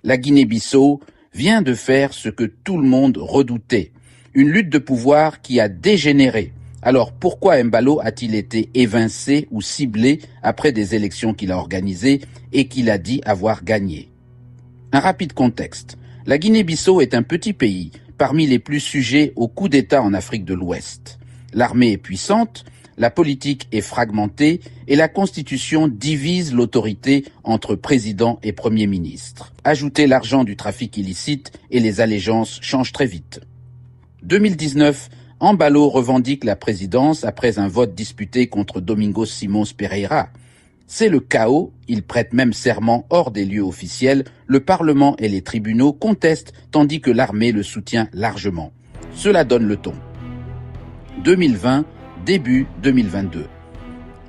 La Guinée-Bissau vient de faire ce que tout le monde redoutait, une lutte de pouvoir qui a dégénéré. Alors pourquoi Embalo a-t-il été évincé ou ciblé après des élections qu'il a organisées et qu'il a dit avoir gagnées? Un rapide contexte. La Guinée-Bissau est un petit pays parmi les plus sujets aux coups d'État en Afrique de l'Ouest. L'armée est puissante, la politique est fragmentée et la Constitution divise l'autorité entre président et Premier ministre. Ajoutez l'argent du trafic illicite et les allégeances changent très vite. 2019, Embalo revendique la présidence après un vote disputé contre Domingos Simões Pereira. C'est le chaos, il prête même serment hors des lieux officiels, le Parlement et les tribunaux contestent tandis que l'armée le soutient largement. Cela donne le ton. 2020, début 2022.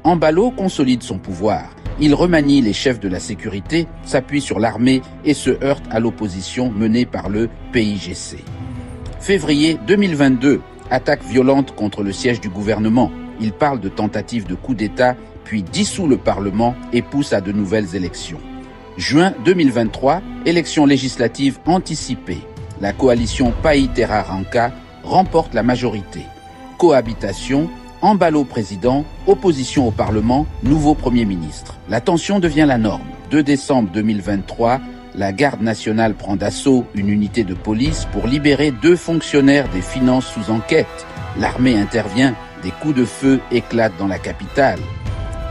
Embalo consolide son pouvoir. Il remanie les chefs de la sécurité, s'appuie sur l'armée et se heurte à l'opposition menée par le PIGC. Février 2022, attaque violente contre le siège du gouvernement. Il parle de tentative de coup d'État, puis dissout le Parlement et pousse à de nouvelles élections. Juin 2023, élections législatives anticipées. La coalition Paï-Terra Ranka remporte la majorité. Cohabitation, Embalo président, opposition au Parlement, nouveau Premier ministre. La tension devient la norme. 2 décembre 2023, la Garde nationale prend d'assaut une unité de police pour libérer 2 fonctionnaires des finances sous enquête. L'armée intervient, des coups de feu éclatent dans la capitale.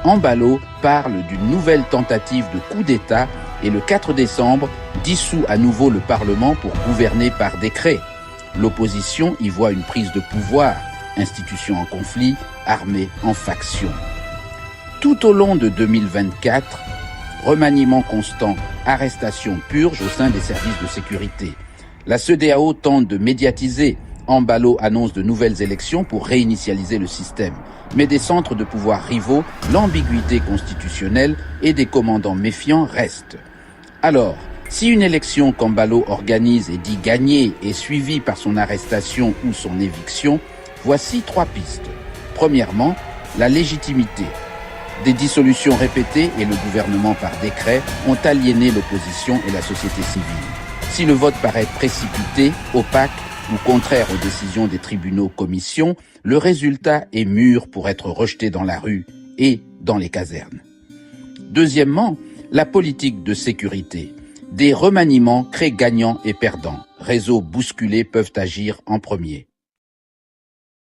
Embalo parle d'une nouvelle tentative de coup d'État et le 4 décembre dissout à nouveau le Parlement pour gouverner par décret. L'opposition y voit une prise de pouvoir, institutions en conflit, armée en faction. Tout au long de 2024, remaniement constant, arrestation, purge au sein des services de sécurité. La CEDEAO tente de médiatiser. Embalo annonce de nouvelles élections pour réinitialiser le système. Mais des centres de pouvoir rivaux, l'ambiguïté constitutionnelle et des commandants méfiants restent. Alors, si une élection qu'Embalo organise et dit gagner est suivie par son arrestation ou son éviction, voici 3 pistes. Premièrement, la légitimité. Des dissolutions répétées et le gouvernement par décret ont aliéné l'opposition et la société civile. Si le vote paraît précipité, opaque ou contraire aux décisions des tribunaux commissions, le résultat est mûr pour être rejeté dans la rue et dans les casernes. Deuxièmement, la politique de sécurité. Des remaniements créent gagnants et perdants. Réseaux bousculés peuvent agir en premier.